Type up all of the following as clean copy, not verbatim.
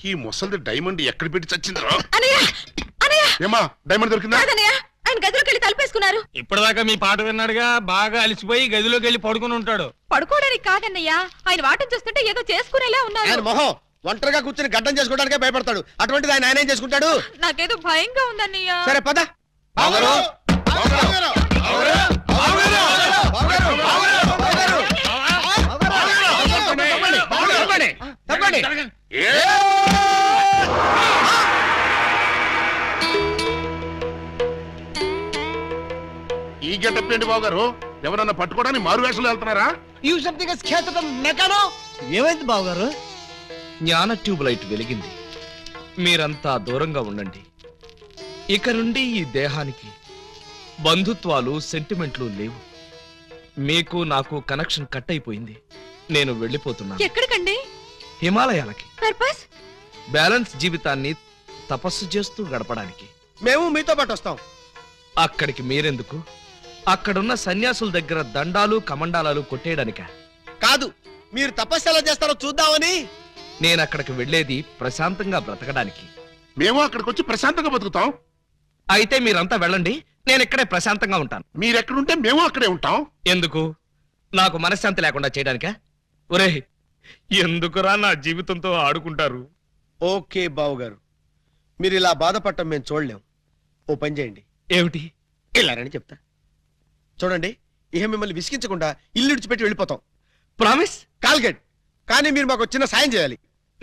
ఈ ముసలిది డైమండ్ ఎక్కడ పెట్టి చచ్చిందిరా? అనయ్య అనయ్య ఏమా డైమండ్ దొరికిందా? కాదన్నయ్య, ఆయన గదిలోకి వెళ్ళి తలుపేసుకున్నారు. ఇప్పటిదాకా మీ పాట విన్నాడుగా, బాగా అలసిపోయి గదిలోకి వెళ్ళి పడుకుని ఉంటాడు. పడుకోవడానికి కాదన్నయ్య, ఆయన వాటం చూస్తుంటే ఏదో చేసుకునేలా ఉన్నారు. ఆయన మొహం ఒంటరిగా కూర్చొని గడ్డం చేసుకోవడానికే భయపడతాడు. అటువంటిది ఆయన ఏం చేసుకుంటాడు? నాకేదో భయంగా ఉందన్నయ్య. సరే పద. బావగారు, బావగారు, బావగారు, బావగారు, బావగారు, బావగారు, తప్పండి, తప్పండి, తప్పండి. ఈ గెటప్ ఏంటి బావగారు? ఎవరన్నా పట్టుకోవడానికి మారు వేషాలు వెళ్తున్నారా? ఏమైంది బావగారు? జ్ఞాన ట్యూబ్ లైట్ వెలిగింది. మీరంతా దూరంగా ఉండండి. ఇక నుండి ఈ దేహానికి బంధుత్వాలు సెంటిమెంట్లు లేవు. మీకు నాకు కనెక్షన్ కట్ అయిపోయింది. నేను వెళ్ళిపోతున్నాను. ఎక్కడికండి? హిమాలయాలకి. పర్పస్? బ్యాలెన్స్ జీవితాన్ని తపస్సు చేస్తూ గడపడానికి. మేము మీతో పాటు వస్తాం. అక్కడికి మీరెందుకు? అక్కడున్న సన్యాసుల దగ్గర దండాలు కమండాలాలు కొట్టేయడానిక? కాదు, మీరు తపస్సు ఎలా చేస్తారో చూద్దామని. నేను అక్కడికి వెళ్ళేది ప్రశాంతంగా బ్రతకడానికి. మేము అక్కడికి వచ్చి ప్రశాంతంగా బతుకుతాం. అయితే మీరంతా వెళ్ళండి, నేను ఇక్కడే ప్రశాంతంగా ఉంటాను. మీరెక్కడుంటే మేము అక్కడే ఉంటాం. ఎందుకు? నాకు మనశ్శాంతి లేకుండా చేయడానికా? ఒరే, ఎందుకురా నా జీవితంతో ఆడుకుంటారు? ఓకే బావగారు, మీరు ఇలా బాధపడటం మేము చూడలేం. ఓ పని చేయండి. ఏమిటి? వెళ్ళారని చెప్తా. చూడండి, ఇహ మిమ్మల్ని విసిగించకుండా ఇల్లు విడిచిపెట్టి వెళ్ళిపోతాం. ప్రామిస్? కాల్గెట్. కానీ మీరు మాకు చిన్న సాయం చేయాలి.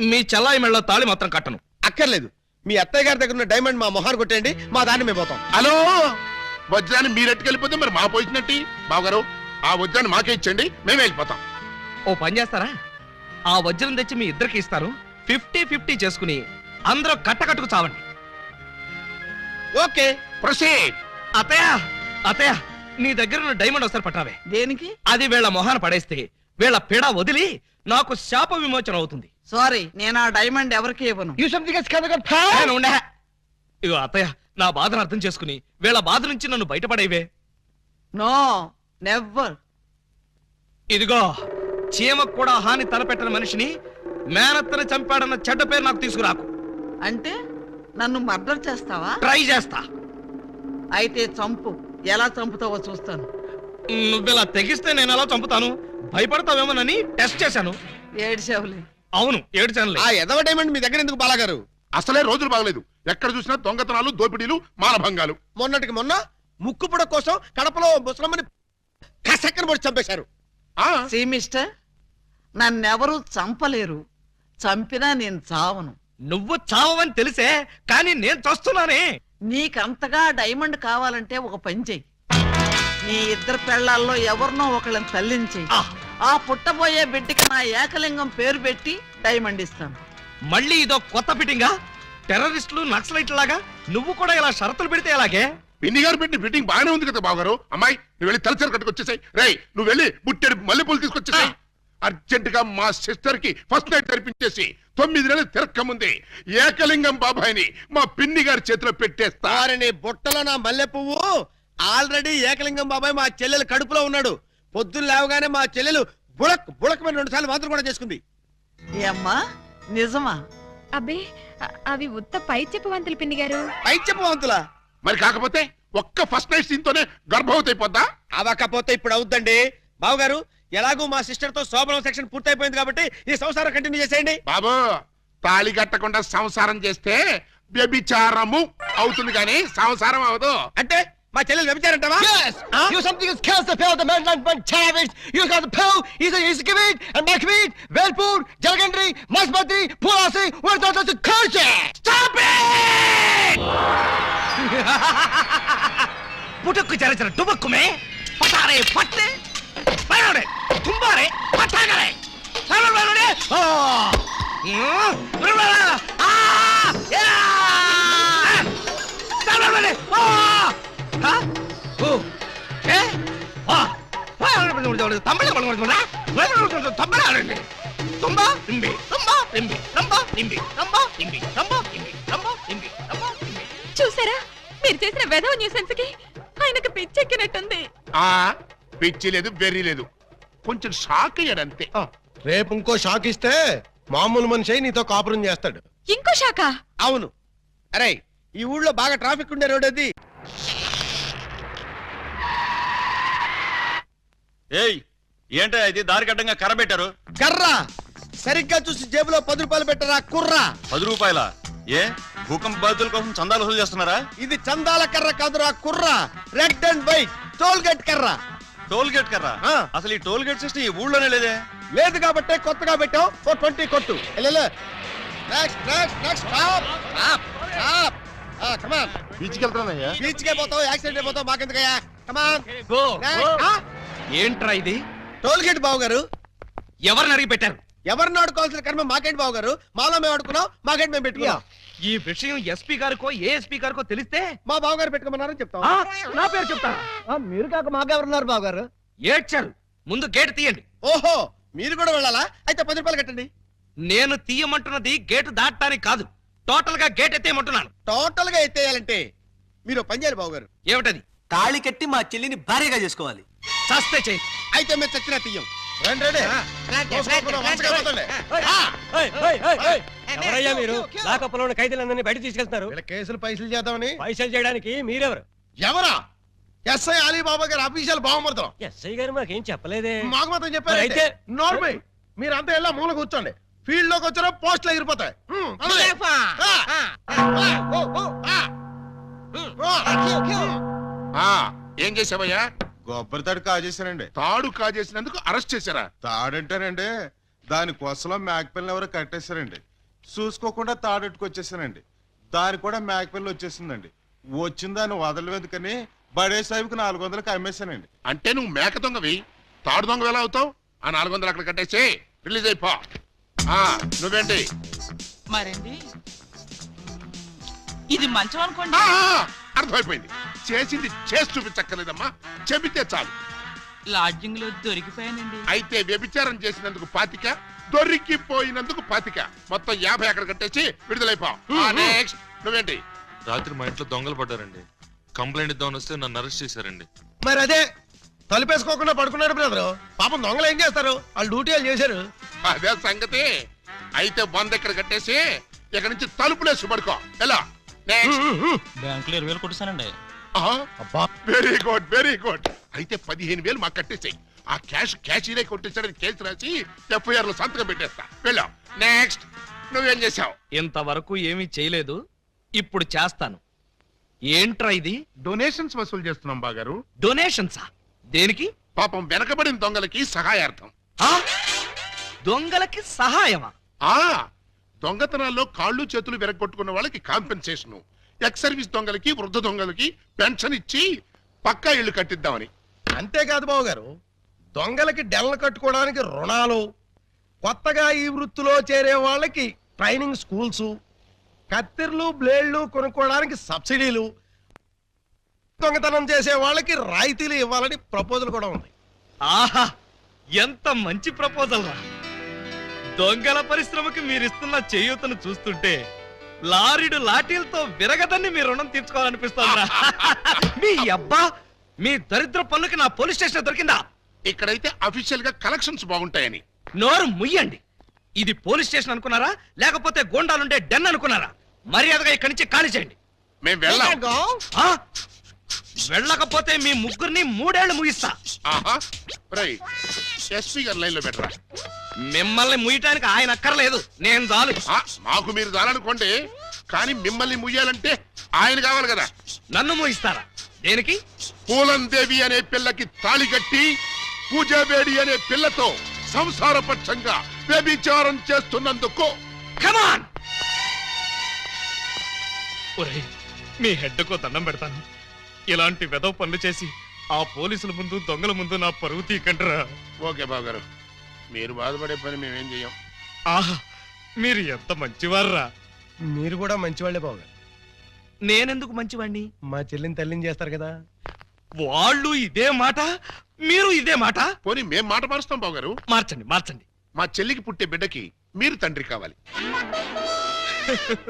మీ చల్లాయి మెళ్ళ తాళి మాత్రం కట్టను. అక్కర్లేదు, మీ అత్తయ్య గారి దగ్గర ఉన్న డైమండ్ మా మొహాన్ని కొట్టేయండి, మా దాన్ని మేము పోతాం. హలో, వజ్రాన్ని మీరెట్టుకెళ్ళిపోతే మరి మా పోయినట్టి. బావగారు, ఆ వజ్రాన్ని మాకే ఇచ్చండి, మేమే వెళ్ళిపోతాం. ఓ పని చేస్తారా? ఆ వజ్రం తెచ్చి మీ ఇద్దరికి ఇస్తాను. 50-50 చేసుకుని అందరూ కట్టకట్టుకు చావండి. Okay, proceed. అత్తయ్య, అత్తయ్య, నీ దగ్గర ఉన్న డైమండ్ ఒకసారి పట్టావే. దేనికి? అది వీళ్ళ మొహాన పడేస్తే వీళ్ళ పీడ వదిలి నాకు శాప విమోచన అవుతుంది. సారీ, నేను ఆ డైమండ్ ఎవరికి ఇవ్వను. నేను ఉండే. ఇగో అత్తయ్య, నా బాధను అర్థం చేసుకుని వీళ్ళ బాధ నుంచి నన్ను బయటపడేవే. No never. ఇదిగో, చీమకు కూడా హాని తలపెట్టిన మనిషిని మేనత్తని చంపాడన్న చెడ్డ పేరు నాకు తీసుకురాకు. అంటే నన్ను మర్డర్ చేస్తావా? ట్రై చేస్తా. అయితే చంపు. ఎలా చంపుతావో చూస్తాను. నువ్విలా తెగిస్తే నేను ఎలా చంపుతాను? భయపడతావేమోనని టెస్ట్ చేశాను. ఏడ్చేవులే. అవును, ఏడ్చానులే. ఆ ఎదవ డైమండ్ మీ దగ్గర ఎందుకు బాలాగారు? అసలే రోజులు బాగలేదు. ఎక్కడ చూసినా దొంగతనాలు, దోపిడీలు, మానభంగాలు. మొన్నటికి మొన్న ముక్కుపుడ కోసం కడపలో ముసలమ్మని కసక్కన పొడి చంపేశారు. సీ మిస్టర్, నన్నెవరూ చంపలేరు. చంపినా నేను చావను. నువ్వు చావని తెలిసే, కానీ నేను చస్తున్నానే. నీకంతగా డైమండ్ కావాలంటే ఒక పని చెయ్యి. నీ ఇద్దరు పెళ్లాల్లో ఎవరినో ఒకళ్ళని తల్లించి ఆ పుట్టబోయే బిడ్డకి నా ఏకలింగం పేరు పెట్టి డైమండ్ ఇస్తాను. మళ్ళీ ఇదో కొత్త ఫిట్టింగా? టెర్రరిస్టులు, నక్సలైట్ లాగా నువ్వు కూడా ఇలా షరతులు పెడితే ఎలాగే? పిన్ని గారు పెట్టిన ఫిట్టింగ్ బాగానే ఉంది కదా బావగారు. అమ్మాయి, నువ్వు వెళ్ళి తలచరు కట్టుకొచ్చేసాయి. రేయ్, నువ్వు వెళ్ళి బుట్టెడు మల్లెపూలు తీసుకొచ్చేసాయి. అర్జెంట్ గా మా సిస్టర్ కి ఫస్ట్ నైట్ తెరిపించేసి 9 నెలలు తిరక్క ముందే ఏకలింగం బాబాయిని మా పిన్ని గారి చేతిలో పెట్టేస్తా. వారిని బుట్టలో నా మల్లె పువ్వు. ఆల్రెడీ ఏకలింగం బాబాయ్ మా చెల్లెలు కడుపులో ఉన్నాడు. పొద్దున్న లేవగానే మా చెల్లెలు బుడక్ బుడకమైన 2 సార్లు మాత్రం కూడా చేసుకుంది. ఏమ్మా, నిజమా? అబ్బే, అవి ఉత్త పై చెప్పవంతులు పిన్ని గారు. పై చెప్పవంతులా? మరి కాకపోతే ఒక్క ఫస్ట్ నైట్ సీన్ తోనే గర్భవతి అయిపోద్దా? అవకపోతే ఇప్పుడు అవుద్దండి. బావగారు, ఎలాగూ మా సిస్టర్ తో శోభనం సెక్షన్ పూర్తయిపోయింది కాబట్టి ఈ సంసారం కంటిన్యూ చేసేయండి. బాబు, తాళి కట్టకుండా సంసారం చేస్తే వ్యభిచారము అవుతుంది కానీ సంసారం అవదు. అంటే మా చెల్లెలు వ్యభిచారంటావా? You something is kills the pill, the man like one terrorist. You got the pill, he's a kibit, and my kibit, Velpur, Jalgandri, Masbati, Pulasi, where does the culture? Stop it! పుట్టుకు చరచర టుబక్కుమే పటారే పట్టే పయోడే తుంబారే పట్టాగరే సలవలడే ఆ ఆ yeah సలవలడే ఆ హ ఓ ఏ ఆ తమిళ పడగొడుతున్నా తమిళ తుంబా ఇంబి తుంబా ఇంబి తుంబా ఇంబి తుంబా ఇంబి తుంబా ఇంబి తుంబా ఇంబి తుంబా ఇంబి. చూసారా, మీరు చేసిన వెధవ న్యూసెన్స్ కి ఆయనకు పిచ్చెక్కినట్టుంది. పిచ్చి లేదు, వెర్రి లేదు, కొంచెం షాక్ అయ్యాడు అంతే. రేపు ఇంకో షాక్ ఇస్తే మామూలు మనిషి నీతో కాపురం చేస్తాడు. ఇంకో శాఖ? అవును. అరే ఈ ఊళ్ళో బాగా ట్రాఫిక్ ఉండే రోడ్ అది. ఏయ్ ఏంటో ఇది దారి కట్టంగా కర్ర పెట్టారు కర్ర సరిగ్గా చూసి జేబులో 10 రూపాయలు పెట్టరా కుర్రా. 10 రూపాయల ఏ భూకంప బాధితుల కోసం చందాలు వసూలు చేస్తున్నారా? ఇది చందాల కర్ర కాదురా కుర్రా, red and white toll gate కర్ర. టోల్ గేట్ కర్ర? ఆ. అసలు ఈ టోల్ గేట్ సిస్టమ్ ఈ ఊళ్ళోనే లేదే. లేదు కాబట్టే కొత్తగా పెట్టాం. 20 కొట్టు. Next next next stop stop stop. Come on. బీచ్కి వెళ్తానయ్యా. బీచ్ కే పోతావు, యాక్సిడెంట్ అయిపోతావు, మాకెందుకయ్యా. కమాన్. Go, go. ఏంట్రా ఇది? టోల్ గేట్ బావు గారు. ఎవరిని అడిగి పెట్టారు? ఎవరిని ఆడుకోవాల్సిన కర్మ మాకేంటి బావు గారు? మాలో మేము ఆడుకున్నాం, మాకేంటి మేము పెట్టుకున్నాం. ఈ విషయం ఎస్పీ గారికో ఏఎస్పీ గారికో తెలిస్తే మా బావు గారు పెట్టుకోమన్నారని చెప్తాం. ఆ, నా పేరు చెప్తారా? మీరు కాక మాకెవరున్నారు బాబు గారు? ఏడ్చారు. ముందు గేట్ తీయండి. ఓహో మీరు కూడా వెళ్ళాలా? అయితే 10 రూపాయలు కట్టండి. నేను తీయమంటున్నది గేటు దాటడానికి కాదు, టోటల్ గా గేట్ ఎత్తేయమంటున్నాను. టోటల్ గా ఎత్తేయాలంటే మీరు పని చేయాలి బావు గారు. ఏమిటది? తాళి కట్టి మా చెల్లిని భార్యగా చేసుకోవాలి. చస్తే చేయి. అయితే మేము చచ్చినా తీయం. ఎవరయ్యా మీరు? లాకప్లో ఉన్న ఖైదీలందరినీ బయట తీసుకెళ్తున్నారు. కేసులు పైసలు చేద్దామని. పైసలు చేయడానికి మీరెవరు? ఎవరా? ఎస్ఐ అలీబాబా గారు అఫీషియల్ బావమర్దం. ఎస్ఐ గారు మాకేం చెప్పలేదే. మాకు మాత్రం చెప్పారు. అయితే నోర్మై మీరంతా ఎలా మూల కూర్చోండి. ఫీల్డ్ లోకి వచ్చారో పోస్టులు ఎగిరిపోతాయి. ఏం చేసావయ్యా? కొబ్బరి తాడు కాజేశానండి. తాడు కాజేసినందుకు అరెస్ట్ చేశారా? తాడంటానండి దాని కొసలో మేకపిల్లని ఎవరో కట్టేశారండి. చూసుకోకుండా తాడెట్టుకొచ్చేసానండి. దాని కూడా మేకపిల్ల వచ్చేసిందండి. వచ్చిన దాన్ని వదలవేందుకని బడే సాహిబ్కి 400కి అమ్మేశానండి. అంటే నువ్వు మేక దొంగవి, తాడు దొంగ ఎలా అవుతావు? ఆ 400 అక్కడ కట్టేసి రిలీజ్ అయిపో. నువ్వేంటి? మరండి ఇది మంచం అనుకోండి. అర్థమైపోయింది. చేసింది చేసి చూపించక్కర్లేదమ్మా, చెబితే చాలు. లాడ్జింగ్ లో దొరికిపోయానండి. అయితే వ్యభిచారం చేసినందుకు 25, దొరికిపోయినందుకు 25, మొత్తం 50 అక్కడ కట్టేసి విడుదలైపో. నెక్స్ట్ నువ్వేంటి? రాత్రి మా ఇంట్లో దొంగలు పడ్డారండి. కంప్లైంట్ ఇద్దామని వస్తే నన్ను అరెస్ట్ చేశారండి. మరి అదే తలుపేసుకోకుండా పడుకున్నాడు బ్రదరు. పాపం దొంగలు ఏం చేస్తారు? వాళ్ళు డ్యూటీ వాళ్ళు చేశారు. అదే సంగతి. అయితే 100 ఇక్కడ కట్టేసి ఇక్కడ నుంచి తలుపులేసి పడుకో. ఎలా? బ్యాంకులో 20,000 కొట్టేశానండి. Very good very good. అయితే 15,000 మాకు కట్టేసాయి. ఆ క్యాషీలే కొట్టేసాడని కేసు రాసి FIR లో సంతకం పెట్టేస్తా. వెళ్ళా. నెక్స్ట్ నువ్వేం చేసావు? ఇంతవరకు ఏమీ చేయలేదు, ఇప్పుడు చేస్తాను. ఏంట్రా ఇది? డొనేషన్స్ వసూలు చేస్తున్నాం బాగారు. డొనేషన్సా? దేనికి? పాపం వెనకబడిన దొంగలకి సహాయార్థం. ఆ? దొంగలకి సహాయమా? దొంగతనాల్లో కాళ్ళు చేతులు విరగొట్టుకున్న వాళ్ళకి కాంపెన్సేషన్, ఎక్స్ సర్వీస్ దొంగలకి వృద్ధ దొంగలకి పెన్షన్ ఇచ్చి పక్కా ఇళ్లు కట్టిద్దామని. అంతేకాదు బాబు గారు, దొంగలకి డెల్ల కట్టుకోవడానికి రుణాలు, కొత్తగా ఈ వృత్తిలో చేరే వాళ్ళకి ట్రైనింగ్ స్కూల్స్, కత్తిర్లు బ్లేడ్లు కొనుక్కోవడానికి సబ్సిడీలు, దొంగతనం చేసే వాళ్ళకి రాయితీలు ఇవ్వాలని ప్రపోజల్ కూడా ఉంది. ఆహా, ఎంత మంచి ప్రపోజల్ రా! దొంగల పరిశ్రమకి మీరిస్తున్న చేయూతను చూస్తుంటే లారీడు లాఠీలతో విరగదని మీ రుణం తీర్చుకోవాలనిపిస్తుందా? మీ అబ్బా, మీ దరిద్ర పనులకి నా పోలీస్ స్టేషన్ దొరికిందా? ఇక్కడైతే అఫీషియల్ గా కలెక్షన్స్ బాగుంటాయని. నోరు ముయ్యండి. ఇది పోలీస్ స్టేషన్ అనుకున్నారా, లేకపోతే గోండాలుండే డెన్ అనుకున్నారా? మర్యాదగా ఇక్కడి నుంచి ఖాళీ చేయండి. మేము వెళ్ళాం. ఆ? వెళ్ళకపోతే మీ ముగ్గురిని 3 ఏళ్లు ముగిస్తా. ఎస్పీ గారు లైన్ లో పెట్టరా. మిమ్మల్ని ముయ్యటానికి ఆయన అక్కర్లేదు, నేను చాలు. మాకు మీరు చాలనుకోండి, కానీ మిమ్మల్ని ముయ్యాలంటే ఆయన కావాలి కదా. నన్ను ముగిస్తారా? దేనికి? పూలందేవి అనే పిల్లకి తాళి కట్టి పూజాబేడి అనే పిల్లతో సంసారపక్షంగా వ్యభిచారం చేస్తున్నందుకు. కమాన్! ఒరేయ్, మీ హెడ్కో దండం పెడతాను. ఇలాంటి వెదవ పనులు చేసి ఆ పోలీసుల ముందు దొంగల ముందు నా పరువు తీకంటరా. ఓకే బాబు గారు, మీరు బాధపడే పని మేమేం చెయ్యం. ఆహా, మీరు ఎంత మంచివారురా. మీరు కూడా మంచివాళ్లే బాబు గారు. నేనెందుకు మంచివాణ్ణి? మా చెల్లిని తల్లిని చేస్తారు కదా. వాళ్ళు ఇదే మాట, మీరు ఇదే మాట. పోనీ మేం మాట మారుస్తాం బాబు గారు. మార్చండి మార్చండి. మా చెల్లికి పుట్టే బిడ్డకి మీరు తండ్రి కావాలి.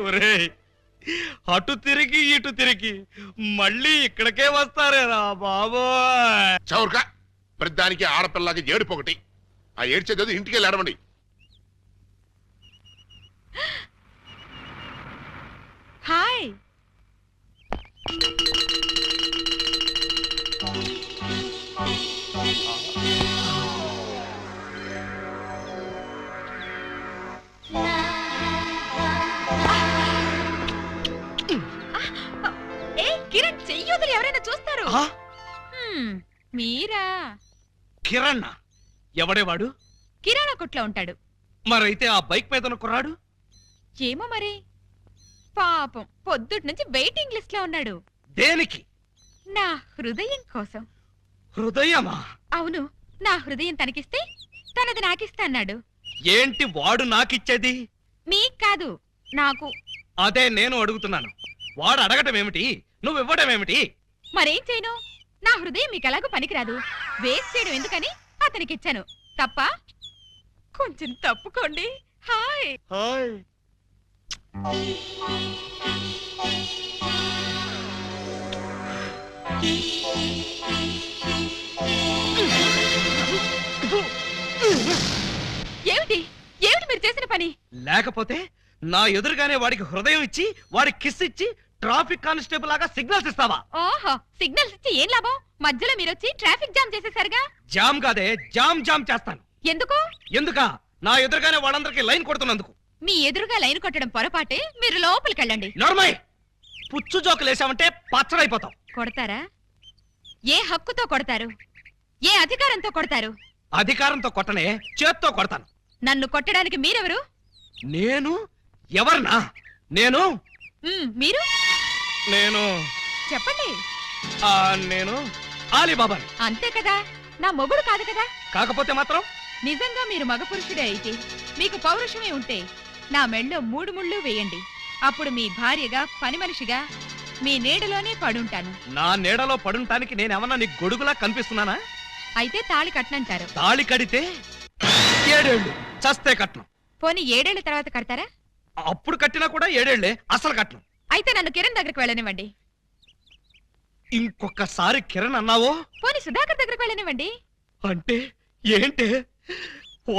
ఒరేయ్, అటు తిరిగి ఇటు తిరిగి మళ్ళీ ఇక్కడికే వస్తారేరా బాబోయ్. చౌర్గా ప్రతిదానికి ఆడపిల్లకి ఏడుపొకటి. ఆ ఏడ్చేది ఇంటికి వెళ్ళి ఏడవండి. హాయ్. ఏ కిరణ్, చెయ్యొదిలి ఎవరైనా చూస్తారు. ఆ? మీరా? కిరణ్ ఎవడేవాడు? కిరాణా కొట్లో ఉంటాడు. మరైతే ఆ బైక్ మీద ఉన్న కుర్రాడు? ఏమో మరి. పాపం పొద్దుటి నుంచి వెయిటింగ్ లిస్ట్ లో ఉన్నాడు. దేనికి? నా హృదయం కోసం. హృదయమా? అవును, నా హృదయం తనకిస్తే తనది నాకిస్తా అన్నాడు. ఏంటి వాడు నాకిచ్చేది? మీకు కాదు, నాకు. అదే నేను అడుగుతున్నాను. వాడు అడగటం ఏమిటి, నువ్వు ఇవ్వడం ఏమిటి? మరేం చేయను? నా హృదయం మీకు ఎలాగో పనికిరాదు. వేస్ట్ చేయడం ఎందుకని అతనికిచ్చాను. తప్ప? కొంచెం తప్పుకోండి. హాయ్. హాయ్. ఏమిటి ఏమిటి మీరు చేసిన పని? లేకపోతే నా ఎదురుగానే వాడికి హృదయం ఇచ్చి వాడి కిస్ ఇచ్చి ట్రాఫిక్ కానిస్టేబుల్ లాగా సిగ్నల్స్ ఇస్తావా? ఓహో, సిగ్నల్స్ ఇచ్చి ఏం లాభం? మధ్యలో మీరొచ్చి ట్రాఫిక్ జామ్ చేసేసరిగా. జామ్ కాదే, జామ్ జామ్ చేస్తాను. ఎందుకు? ఎందుకా? నా ఎదురుగానే వాళ్ళందరికీ లైన్ కొడుతున్నందుకు. మీ ఎదురుగా లైన్ కొట్టడం పొరపాటే. మీరు లోపలికెళ్ళండి. నర్మయ్, పుచ్చు జోకులేసావంటే పచ్చడైపోతాం. కొడతారా? ఏ హక్కుతో కొడతారు? ఏ అధికారంతో కొడతారు? అధికారంతో కొట్టనే, చేత్తో కొడతాను. నన్ను కొట్టడానికి మీరెవరు? నేను ఎవరినా? నేను మీరు నేను చెప్పండి. నేను ఆలీబాబాని. అంతే కదా, నా మొగుడు కాదు కదా. కాకపోతే మాత్రం నిజంగా మీరు మగ పురుషుడే అయితే, మీకు పౌరుషమే ఉంటే నా మెళ్ళో 3 ముళ్ళు వేయండి. అప్పుడు మీ భార్యగా, పని మనిషిగా మీ నీడలోనే పడుంటాను. నా నీడలో పడుంటానికి నేనేమన్నా నీకు గొడుగులా కనిపిస్తున్నానా? అయితే తాళి కట్నంటారు. తాళి కడితే 7 ఏళ్ళు, చస్తే కట్నం. పోనీ 7 ఏళ్ల తర్వాత కడతారా? అప్పుడు కట్టినా కూడా 7 ఏళ్లే, అసలు కట్నం. అయితే నన్ను కిరణ్ దగ్గరికి వెళ్ళనివ్వండి. ఇంకొకసారి కిరణ్ అన్నావో? పోనీ సుధాకర్ దగ్గరికి వెళ్ళనివ్వండి. అంటే ఏంటే,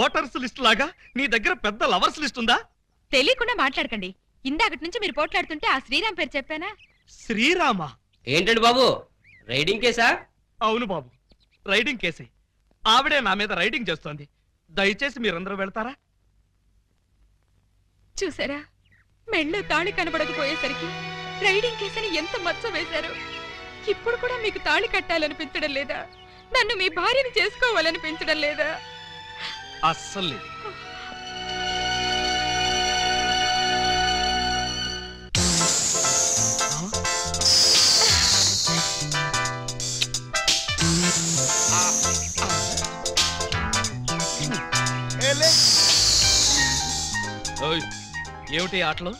ఓటర్స్ లిస్ట్ లాగా నీ దగ్గర పెద్ద లవర్స్ లిస్ట్ ఉందా? తెలియకుండా మాట్లాడకండి. ఇందాకటి నుంచి మీరు పోట్లాడుతుంటే ఆ శ్రీరామ్ పేరు చెప్పానా? శ్రీరామ? ఏంటండి బాబు, రైడింగ్ కేసా? అవును బాబు, రైడింగ్ కేసే. ఆవిడే నా మీద రైడింగ్ చేస్తోంది. దయచేసి మీరందరూ వెళ్తారా? చూసారా, మెళ్ళో తాళి కనబడకపోయేసరికి రైడింగ్ కేసని ఎంత మచ్చ వేశారు. ఇప్పుడు కూడా మీకు తాళి కట్టాలనిపించడం లేదా? నన్ను మీ భార్యని చేసుకోవాలనిపించడం లేదా? అస్సలు లేదు. ఓయ్, ఏమిటి ఆటలు?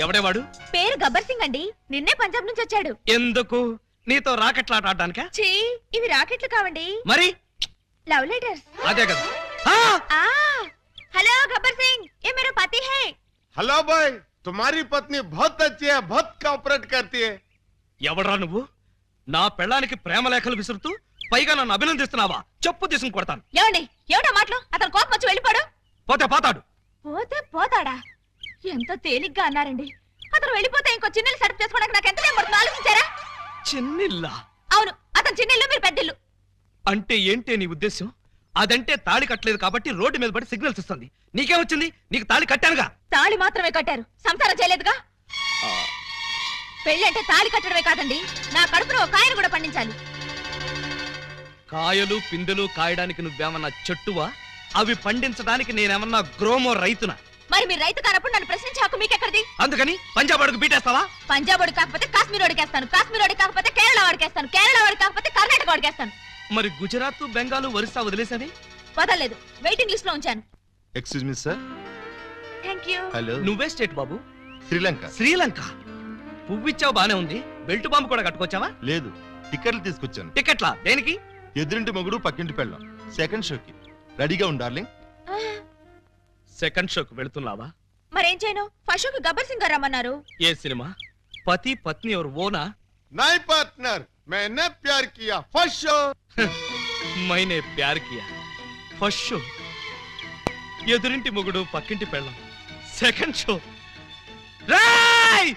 ఎవడేవాడు? పేరు గబ్బర్ సింగ్ అండి. నిన్నే పంజాబ్ నుంచి వచ్చాడు. ఎందుకు? నీతో రాకెట్లాట ఆడడానికా? ఛీ, ఇవి రాకెట్లు కావండి, మరి లవ్ లెటర్స్. అదే కదా. हेलो गब्बर सिंह, ये मेरा पति है। हेलो भाई, तुम्हारी पत्नी बहुत अच्छी है, बहुत कोऑपरेट करती है। ఎవడ్రా నువ్వు? నా పెళ్ళానికి ప్రేమ లేఖలు విసురుతూ పైగా నన్ను అభినందిస్తున్నావా? చెప్పు తీసుకుని కొడతాను. ఏమండి, ఏమిటా మాటలు? అతను కోపం వచ్చి వెళ్ళిపోడు. పోతే పోతాడు. పోతే పోతాడా? ఎంత తేలిగ్గా అన్నారండి. అతను వెళ్ళిపోతే ఇంకో చిన్నెల్లు సెటప్ చేసుకోవడానికి నాకు ఎంత టైం పడుతుందో ఆలోచించారా? చిన్నిల్లా? అవును, అతను చిన్నెల్లు, మీరు పెద్దిల్లు. అంటే ఏంటే నీ ఉద్దేశం? అదంటే తాళి కట్టలేదు కాబట్టి రోడ్డు మీద పడి సిగ్నల్స్ ఇస్తుంది. నీకేమొచ్చింది? నీకు తాళి కట్టానుగా. తాళి మాత్రమే కట్టారు, సంసారం చేయలేదుగా. పెళ్లి అంటే తాళి కట్టడమే కాదండి, నా కడుపులో ఒక కాయను కూడా పండించాలి. కాయలు పిందెలు కాయడానికి నువ్వేమన్నా చెట్టువా? అవి పండించడానికి నేనేమన్నా గ్రోమో రైతునా? మరి మీరు రైతు కానప్పుడు నన్ను ప్రశ్నించే హక్కు మీకెక్కడిది? అందుకని పంజాబ్ అడుగు బీటేస్తావా? పంజాబ్ వాడు కాకపోతే కాశ్మీర్ వాడికేస్తాను, కాశ్మీర్ వాడి కాకపోతే కేరళ వాడికేస్తాను, కేరళ వాడి కాకపోతే కర్ణాటక వాడికేస్తాను. మరి గుజరాత్, బెంగాల్, ఒరిస్సా వదిలేసని? వదలలేదు, వెయిటింగ్ లిస్ట్ లో ఉంచాను. Excuse me sir. Thank you. Hello. నువ్వే స్టేట్ బాబు? శ్రీలంక। శ్రీలంక? పువ్విచ్చావు బానే ఉంది, బెల్ట్ బాంబు కూడా కట్టుకొచ్చావా? లేదు, టికెట్లు తీసుకొచ్చాను। టికెట్లా? దేనికి? ఎదురింటి మొగుడు పక్కింటి పెళ్ళం, సెకండ్ షోకి రెడీగా ఉండు డార్లింగ్। సెకండ్ షోకి వెళుతున్నావా? మరేం చేయను? ఫస్ట్ షోకి గబ్బర్ సింగ్ గారు రమ్మన్నారు. ఏ సినిమా? పతి పత్ని ఎవరు ఓనా? नई पार्टनर, मैंने प्यार किया, फर्स्ट शो। మైనే ప్యార్ కియా, ఫస్ట్ షో. ఎదురింటి మొగుడు పక్కింటి పెళ్ళం, సెకండ్ షో. రాయ్